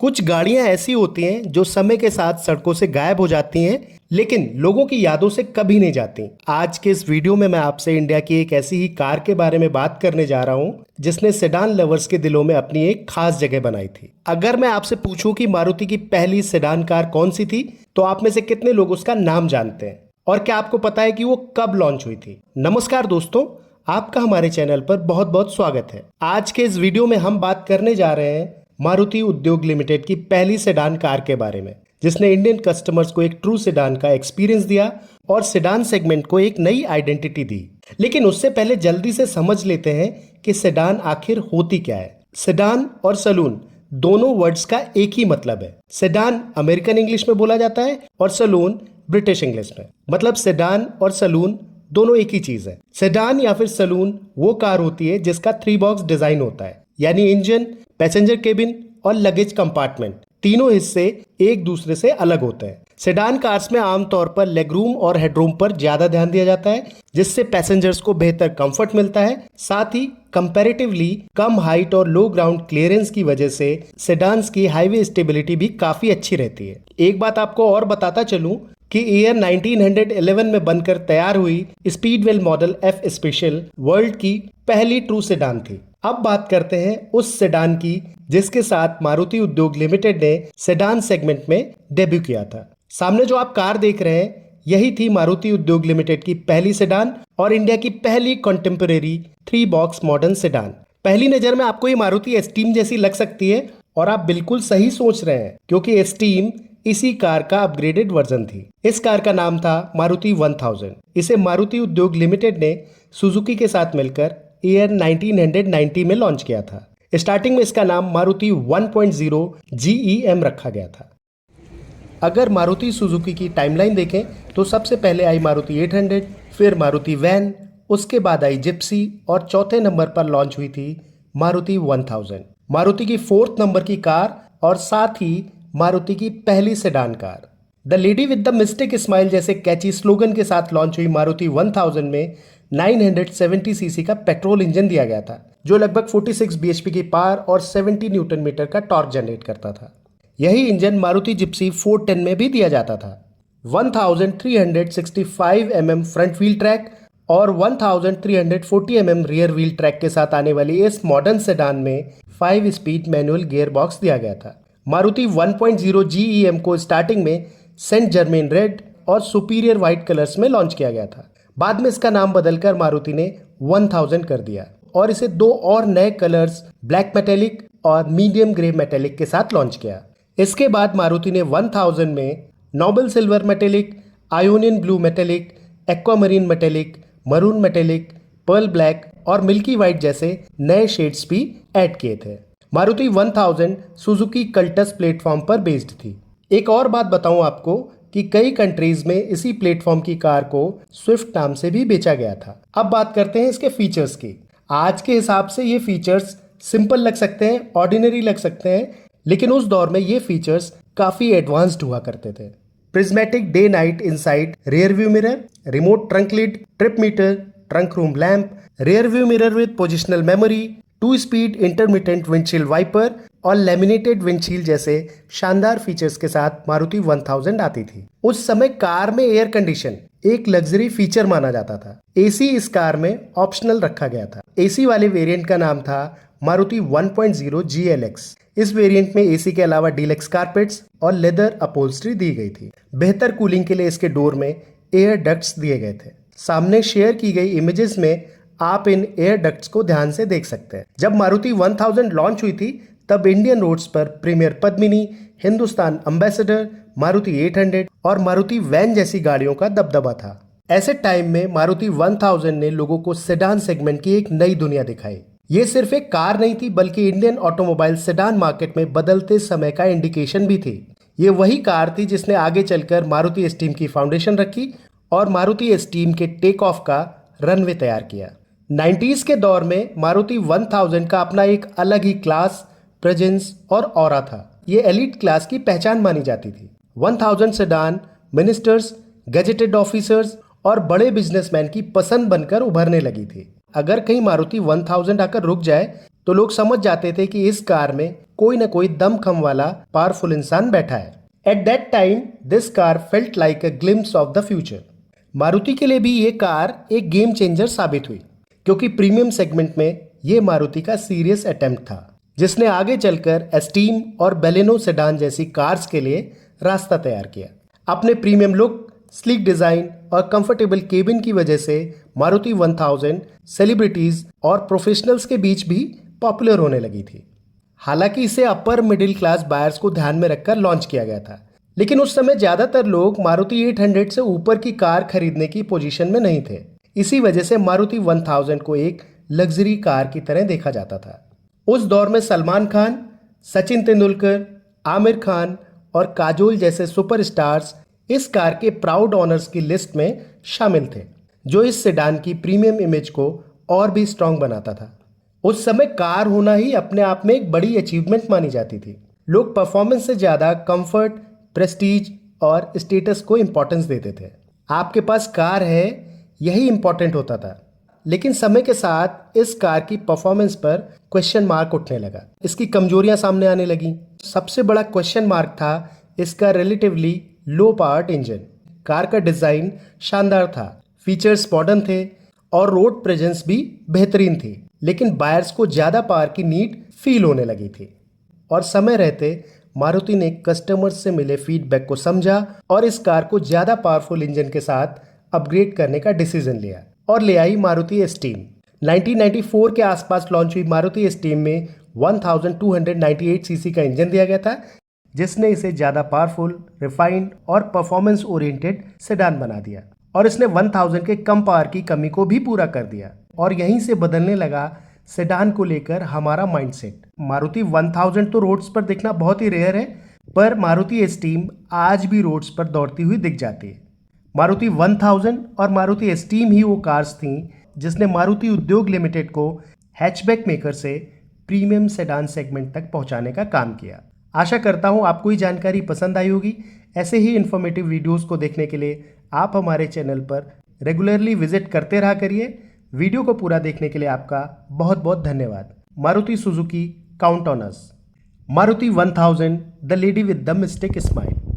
कुछ गाड़ियां ऐसी होती हैं जो समय के साथ सड़कों से गायब हो जाती हैं, लेकिन लोगों की यादों से कभी नहीं जाती। आज के इस वीडियो में मैं आपसे इंडिया की एक ऐसी ही कार के बारे में बात करने जा रहा हूं जिसने सेडान लवर्स के दिलों में अपनी एक खास जगह बनाई थी। अगर मैं आपसे पूछूं कि मारुति की पहली सेडान कार कौन सी थी, तो आप में से कितने लोग उसका नाम जानते हैं और क्या आपको पता है कि वो कब लॉन्च हुई थी? नमस्कार दोस्तों, आपका हमारे चैनल पर बहुत बहुत स्वागत है। आज के इस वीडियो में हम बात करने जा रहे हैं मारुति उद्योग लिमिटेड की पहली सेडान कार के बारे में, जिसने इंडियन कस्टमर्स को एक ट्रू सेडान का एक्सपीरियंस दिया और सेडान सेगमेंट को एक नई आइडेंटिटी दी। लेकिन उससे पहले जल्दी से समझ लेते हैं कि सेडान आखिर होती क्या है। सेडान और सलून दोनों वर्ड्स का एक ही मतलब है। सेडान अमेरिकन इंग्लिश में बोला जाता है और सलून ब्रिटिश इंग्लिश में। मतलब सेडान और सलून दोनों एक ही चीज है। सेडान या फिर सलून वो कार होती है जिसका 3 बॉक्स डिजाइन होता है, यानी इंजन, पैसेंजर केबिन और लगेज कंपार्टमेंट तीनों हिस्से एक दूसरे से अलग होते हैं। सेडान कार्स में आमतौर पर लेगरूम और हेडरूम पर ज्यादा ध्यान दिया जाता है, जिससे पैसेंजर्स को बेहतर कंफर्ट मिलता है। साथ ही कंपैरेटिवली कम हाइट और लो ग्राउंड क्लियरेंस की वजह से सेडान्स की हाईवे स्टेबिलिटी भी काफी अच्छी रहती है। एक बात आपको और बताता चलूं कि ईयर 1911 में बनकर तैयार हुई speedwell model F special world की पहली ट्रू सेडान थी। अब बात करते हैं उस सेडान की जिसके साथ मारुति उद्योग लिमिटेड ने सेडान सेगमेंट में डेब्यू किया था। सामने जो आप कार देख रहे हैं, यही थी मारुति उद्योग लिमिटेड की पहली सेडान और इंडिया की पहली कंटेम्परेरी 3 बॉक्स मॉडर्न सेडान। पहली नजर में आपको ये मारुति एस्टीम जैसी लग सकती है और आप बिल्कुल सही सोच रहे हैं, क्योंकि एस्टीम इसी कार का अपग्रेडेड वर्जन थी। इस कार का नाम था मारुति 1000। इसे मारुति उद्योग लिमिटेड ने सुजुकी के साथ मिलकर ईयर 1990 में लॉन्च किया था। स्टार्टिंग में इसका नाम मारुति 1.0 GEM रखा गया था। अगर मारुति सुजुकी की टाइमलाइन देखें तो सबसे पहले आई मारुति 800, फिर मारुति वैन, उसके बाद आई जिप्सी और चौथे नंबर पर लॉन्च हुई थी मारुति 1000। मारुति की 4th नंबर की कार और साथ ही मारुति की पहली sedan car. The lady with the mystic smile जैसे कैची स्लोगन के साथ लॉन्च हुई मारुति 1000 में 970 सीसी का पेट्रोल इंजन दिया गया था, जो लगभग 46 bhp की पावर और 70 न्यूटन मीटर का टॉर्क जनरेट करता था। यही इंजन मारुति जिप्सी 410 में भी दिया जाता था। 1365 mm फ्रंट व्हील ट्रैक और 1340 mm रियर व्हील ट्रैक के साथ आने वाली इस मॉडर्न सेडान में 5 स्पीड मैनुअल गियर बॉक्स दिया गया था। मारुति 1.0 GEM को स्टार्टिंग में सेंट जर्मेन रेड और सुपीरियर व्हाइट कलर्स में लॉन्च किया गया था। बाद में इसका नाम बदलकर मारुति ने 1000 कर दिया और इसे 2 और नए कलर्स ब्लैक मेटेलिक और मीडियम ग्रे मेटेलिक के साथ लॉन्च किया। इसके बाद मारुति ने 1000 में noble silver metallic, Ionian blue metallic, aquamarine metallic, maroon metallic, pearl black और मिल्की व्हाइट जैसे नए शेड्स भी ऐड किए थे। मारुति 1000 सुजुकी कल्टस प्लेटफॉर्म पर बेस्ड थी। एक और बात बताऊं आपको कि कई कंट्रीज में इसी प्लेटफॉर्म की कार को स्विफ्ट नाम से भी बेचा गया था। अब बात करते हैं इसके फीचर्स की। आज के हिसाब से ये फीचर्स सिंपल लग सकते हैं, ऑर्डिनरी लग सकते हैं, लेकिन उस दौर में ये फीचर्स काफी एडवांस्ड हुआ करते थे। Prismatic day night inside rear view mirror, remote trunk lid, trip meter, trunk room lamp, rear view mirror with positional memory, 2 speed intermittent windshield wiper और लेमिनेटेड विंडशील्ड जैसे शानदार फीचर्स के साथ मारुति 1000 आती थी। उस समय कार में एयर कंडीशन एक लग्जरी फीचर माना जाता था। एसी इस कार में ऑप्शनल रखा गया था। एसी वाले वेरिएंट का नाम था मारुति 1.0 GLX। इस वेरिएंट में एसी के अलावा डीलक्स कारपेट्स और लेदर अपहोल्स्ट्री दी गई थी। बेहतर कूलिंग के लिए इसके डोर में एयर डक्ट्स दिए गए थे। सामने शेयर की गई इमेजेस में आप इन एयर डक्ट्स को ध्यान से देख सकते हैं। जब मारुति 1000 लॉन्च हुई थी तब इंडियन रोड्स पर प्रीमियर पद्मिनी, हिंदुस्तान एम्बेसडर, मारुति 800 और मारुति वैन जैसी गाड़ियों का दबदबा था। ऐसे टाइम में मारुति 1000 ने लोगों को सेडान सेगमेंट की एक नई दुनिया दिखाई। ये सिर्फ एक कार नहीं थी, बल्कि इंडियन ऑटोमोबाइल सेडान मार्केट में बदलते समय का इंडिकेशन भी थी। ये वही कार थी जिसने आगे चलकर मारुति एस्टीम की फाउंडेशन रखी और मारुति एस्टीम के टेक ऑफ का रनवे तैयार किया। 90s के दौर में मारुति 1000 का अपना एक अलग ही क्लास, प्रेजेंस और ऑरा था। ये एलिट क्लास की पहचान मानी जाती थी। 1000 सेडान मिनिस्टर्स, गजेटेड ऑफिसर्स और बड़े बिजनेसमैन की पसंद बनकर उभरने लगी थी। अगर कहीं मारुति 1000 आकर रुक जाए तो लोग समझ जाते थे कि इस कार में कोई ना कोई दमखम वाला पावरफुल इंसान बैठा है। At that time this car felt like a glimpse of the future. Maruti के लिए भी ये कार एक गेम चेंजर साबित हुई, क्योंकि प्रीमियम सेगमेंट में ये मारुति का सीरियस अटेम्प्ट था, जिसने आगे चलकर एस्टीम और बेलेनो सेडान जैसी कार्स के लिए रास्ता तैयार किया। अपने प्रीमियम लुक, स्लीक डिजाइन और कंफर्टेबल केबिन की वजह से मारुति 1000 सेलिब्रिटीज और प्रोफेशनल्स के बीच भी पॉपुलर होने लगी थी। हालांकि इसे अपर मिडिल क्लास बायर्स को ध्यान में रखकर लॉन्च किया गया था, लेकिन उस समय ज्यादातर लोग मारुति 800 से ऊपर की कार खरीदने की पोजीशन में नहीं थे। इसी वजह से मारुति 1000 को एक लग्जरी कार की तरह देखा जाता था। उस दौर में सलमान खान, सचिन तेंदुलकर, आमिर खान और काजोल जैसे सुपरस्टार्स इस कार के प्राउड ऑनर्स की लिस्ट में शामिल थे, जो इस सेडान की प्रीमियम इमेज को और भी स्ट्रांग बनाता था। उस समय कार होना ही अपने आप में एक बड़ी अचीवमेंट मानी जाती थी। लोग परफॉर्मेंस से ज़्यादा कंफर्ट, प्रेस्टीज और स्टेटस को इम्पोर्टेंस देते थे। आपके पास कार है, यही इम्पोर्टेंट होता था। लेकिन समय के साथ इस कार की परफॉर्मेंस पर क्वेश्चन मार्क उठने लगा। इसकी कमजोरियां सामने आने लगी। सबसे बड़ा क्वेश्चन मार्क था इसका relatively low powered engine. Car का डिजाइन शानदार था, फीचर्स मॉडर्न थे और रोड प्रेजेंस भी बेहतरीन थी, लेकिन बायर्स को ज़्यादा पावर की नीड फील होने लगी थी। और समय रहते मारुति ने कस्टमर्स से मिले फीडबैक को समझा और इस कार को ज़्यादा पावरफुल इंजन के साथ अपग्रेड करने का डिसीजन लिया और ले आई मारुति एस्टीम। 1994 के आसपास लॉन्च हुई मारुति एस्टीम में 1298 सीसी का इंजन दिया गया था, जिसने इसे ज़्यादा पावरफुल, रिफाइंड और परफॉर्मेंस ओरिएंटेड सेडान बना दिया। और इसने 1000 के कम पावर की कमी को भी पूरा कर दिया। और यहीं से बदलने लगा सेडान को लेकर हमारा माइंडसेट। मारुति 1000 तो रोड्स पर दिखना बहुत ही रेयर है, पर मारुति एस्टीम आज भी रोड्स पर दौड़ती हुई दिख जाती है। मारुति 1000 और मारुति एस्टीम ही वो कार्स थीं जिसने मारुति उद्योग लिमिटेड को हैचबैक मेकर से प्रीमियम सेडान सेगमेंट तक पहुंचाने का काम किया। आशा करता हूं आपको ये जानकारी पसंद आई होगी। ऐसे ही इन्फॉर्मेटिव वीडियोस को देखने के लिए आप हमारे चैनल पर रेगुलरली विजिट करते रहा करिए। वीडियो को पूरा देखने के लिए आपका बहुत बहुत धन्यवाद। Maruti Suzuki, count on us. Maruti 1000, the lady with the mistake smile.